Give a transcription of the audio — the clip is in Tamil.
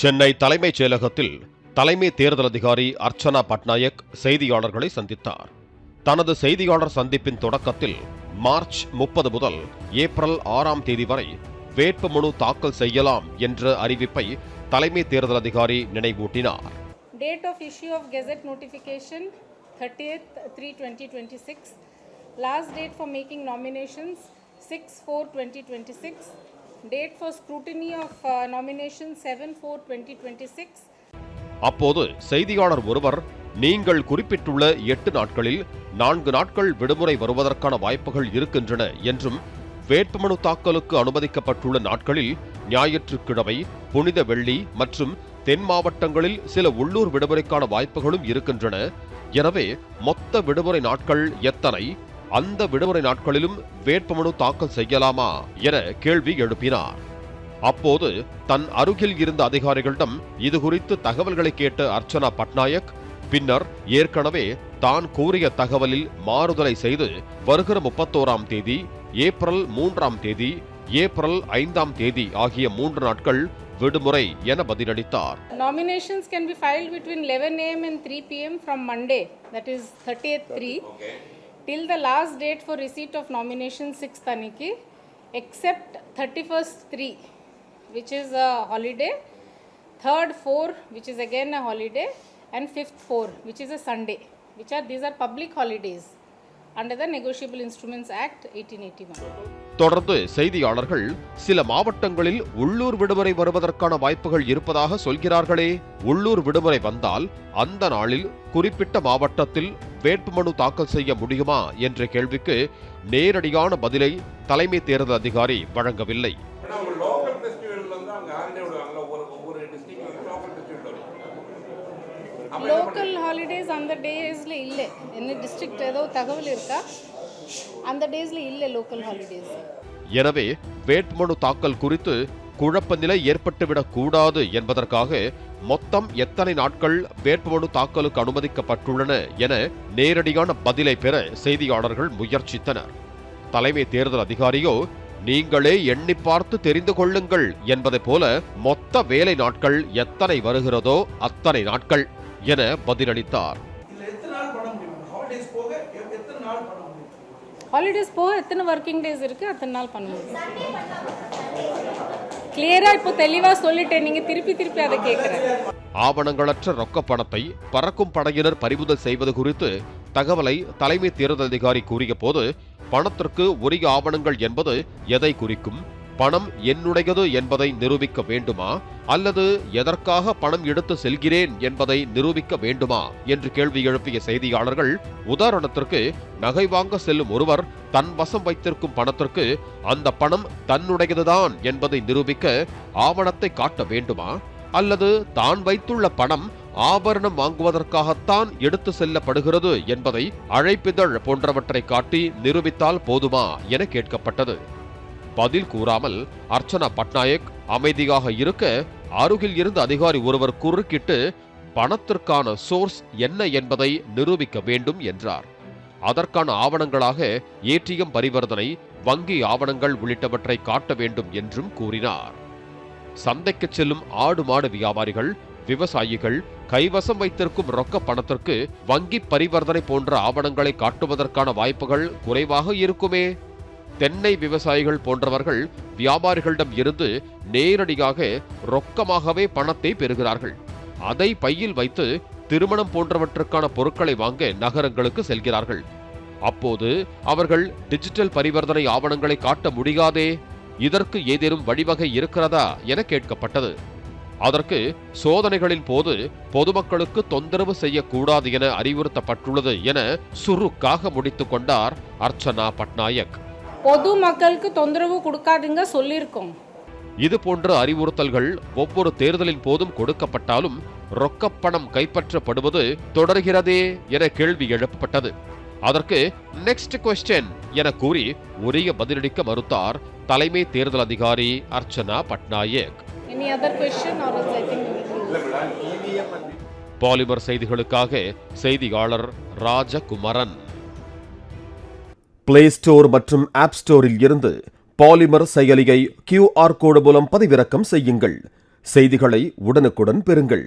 சென்னை தலைமைச் செயலகத்தில் தலைமை தேர்தல் அதிகாரி அர்ச்சனா பட்நாயக் செய்தியாளர்களை சந்தித்தார். தனது செய்தியாளர் சந்திப்பின் தொடக்கத்தில் மார்ச் 30 முதல் ஏப்ரல் 6ஆம் தேதி வரை வேட்புமனு தாக்கல் செய்யலாம் என்ற அறிவிப்பை தலைமை தேர்தல் அதிகாரி நினைவூட்டினார். Date of issue of Gazette notification 30/3/2026. Last date for making nominations 6/4/2026. Date for scrutiny of nominations 7/4/2026. அப்போது செய்தியாளர் ஒருவர், நீங்கள் குறிப்பிட்டுள்ள 8 நாட்களில் 4 நாட்கள் விடுமுறை வருவதற்கான வாய்ப்புகள் இருக்கின்றன என்றும், வேட்புமனு தாக்கலுக்கு அனுமதிக்கப்பட்டுள்ள நாட்களில் ஞாயிற்றுக்கிழமை, புனித வெள்ளி மற்றும் தென் மாவட்டங்களில் சில உள்ளூர் விடுமுறைக்கான வாய்ப்புகளும் இருக்கின்றன. எனவே மொத்த விடுமுறை நாட்கள் எத்தனை? அந்த விடுமுறை நாட்களிலும் வேட்புமனு தாக்கல் செய்யலாமா என கேள்வி எழுப்பினார். அப்போது தன் அருகில் இருந்த அதிகாரிகளிடம் இதுகுறித்து தகவல்களை கேட்ட அர்ச்சனா பட்நாயக் பின்னர் ஏற்கனவே தான் கூறிய தகவலில் மாறுதலை செய்து வருகிற 31ஆம் தேதி, ஏப்ரல் 3ஆம் தேதி, ஏப்ரல் 5ஆம் தேதி ஆகிய 3 நாட்கள் விடுமுறை என பதிலளித்தார். Nominations can be filed between 11 am and 3 pm from Monday, that is 30th/3, till the last date for receipt of nominations 6th Aniki, except 31st/3, which is a holiday, 3rd/4, which is again a holiday, and 5th/4, which is a Sunday, these are public holidays under the Negotiable Instruments Act 1881. தொடர்ந்து செய்தியாளர்கள், சில மாவட்டங்களில் உள்ளூர் விடுமுறை வருவதற்கான வாய்ப்புகள் இருப்பதாக சொல்கிறார்களே, உள்ளூர் விடுமுறை வந்தால் அந்த நாளில் குறிப்பிட்ட மாவட்டத்தில் வேட்புமனு தாக்கல் செய்ய முடியுமா என்ற கேள்விக்கு நேரடியான பதிலை தலைமை தேர்தல் அதிகாரி வழங்கவில்லை. லோக்கல் ஹாலிடேஸ் அந்த டேஸ்ல இல்ல. என்ன டிஸ்ட்ரிக்ட் ஏதோ தகவல் இருக்கா? அந்த டேஸ்ல இல்ல லோக்கல் ஹாலிடேஸ். எனவே வேட்புமனு தாக்கல் குறித்து குழப்ப நிலை ஏற்பட்டுவிடக் கூடாது என்பதற்காக மொத்தம் எத்தனை நாட்கள் வேட்புமனு தாக்கலுக்கு அனுமதிக்கப்பட்டுள்ளன என நேரடியான பதிலை பெற செய்தியாளர்கள் முயற்சித்தனர். தலைமை தேர்தல் அதிகாரியோ, நீங்களே எண்ணி பார்த்து தெரிந்து கொள்ளுங்கள் என்பதை போல மொத்த வேலை நாட்கள் எத்தனை வருகிறதோ அத்தனை நாட்கள் என பதிலளித்தார். ஹாலிடேஸ் போக எத்தனை ஒர்க்கிங் டேஸ் இருக்கு, அத்தனை நாள் பண்ண முடியும். கிளியரா இப்போ தெளிவா சொல்லிட்டேன், நீங்க திருப்பி அதை கேட்கிறேன். ஆவணங்களற்ற ரொக்க பணத்தை பறக்கும் படையினர் பறிமுதல் செய்வது குறித்து தகவலை தலைமை தேர்தல் அதிகாரி கூறிய போது, பணத்திற்கு உரிய ஆவணங்கள் என்பது எதை குறிக்கும்? பணம் என்னுடையது என்பதை நிரூபிக்க வேண்டுமா, அல்லது எதற்காக பணம் எடுத்து செல்கிறேன் என்பதை நிரூபிக்க வேண்டுமா என்று கேள்வி எழுப்பிய செய்தியாளர்கள், உதாரணத்திற்கு நகை வாங்க செல்லும் ஒருவர் தன் வசம் வைத்திருக்கும் பணத்திற்கு அந்த பணம் தன்னுடையதுதான் என்பதை நிரூபிக்க ஆவணத்தை காட்ட வேண்டுமா, அல்லது தான் வைத்துள்ள பணம் ஆபரணம் வாங்குவதற்காகத்தான் எடுத்து செல்லப்படுகிறது என்பதை அழைப்பிதழ் போன்றவற்றை காட்டி நிரூபித்தால் போதுமா என கேட்கப்பட்டது. பதில் கூறாமல் அர்ச்சனா பட்நாயக் அமைதியாக இருக்க, அருகில் இருந்த அதிகாரி ஒருவர் குறுக்கிட்டு பணத்திற்கான சோர்ஸ் என்ன என்பதை நிரூபிக்க வேண்டும் என்றார். அதற்கான ஆவணங்களாக ஏடிஎம் பரிவர்த்தனை, வங்கி ஆவணங்கள் உள்ளிட்டவற்றை காட்ட வேண்டும் என்றும் கூறினார். சந்தைக்கு செல்லும் ஆடு மாடு வியாபாரிகள், விவசாயிகள் கைவசம் வைத்திருக்கும் ரொக்க பணத்திற்கு வங்கி பரிவர்த்தனை போன்ற ஆவணங்களை காட்டுவதற்கான வாய்ப்புகள் குறைவாக இருக்குமே. தென்னை விவசாயிகள் போன்றவர்கள் வியாபாரிகளிடம் இருந்து நேரடியாக ரொக்கமாகவே பணத்தை பெறுகிறார்கள். அதை பையில் வைத்து திருமணம் போன்றவற்றுக்கான பொருட்களை வாங்க நகரங்களுக்கு செல்கிறார்கள். அப்போது அவர்கள் டிஜிட்டல் பரிவர்த்தனை ஆவணங்களை காட்ட முடியாதே. இதற்கு ஏதேனும் வழிவகை இருக்கிறதா என கேட்கப்பட்டது. அதற்கு சோதனைகளின் போது பொதுமக்களுக்கு தொந்தரவு செய்யக்கூடாது என அறிவுறுத்தப்பட்டுள்ளது என சுருக்காக முடித்துக் கொண்டார் அர்ச்சனா பட்நாயக். பொது மக்களுக்கு தொந்தரவு கொடுக்காதுங்க சொல்லியிருக்கோம். இது போன்ற அறிவுறுத்தல்கள் ஒவ்வொரு தேர்தலின் போதும் கொடுக்கப்பட்டாலும் ரொக்கப்பணம் கைப்பற்றப்படுவது தொடர்கிறதே என கேள்வி எழுப்பப்பட்டது. அதற்கு நெக்ஸ்ட் குவெஸ்டின் என கூறி உரிய பதிலளிக்க மறுத்தார் தலைமை தேர்தல் அதிகாரி அர்ச்சனா பட்நாயக். பாலிமர் செய்திகளுக்காக செய்தியாளர் ராஜகுமரன். பிளே ஸ்டோர் மற்றும் ஆப் ஸ்டோரில் இருந்து பாலிமர் செயலியை QR கோடு மூலம் பதிவிறக்கம் செய்யுங்கள். செய்திகளை உடனுக்குடன் பெறுங்கள்.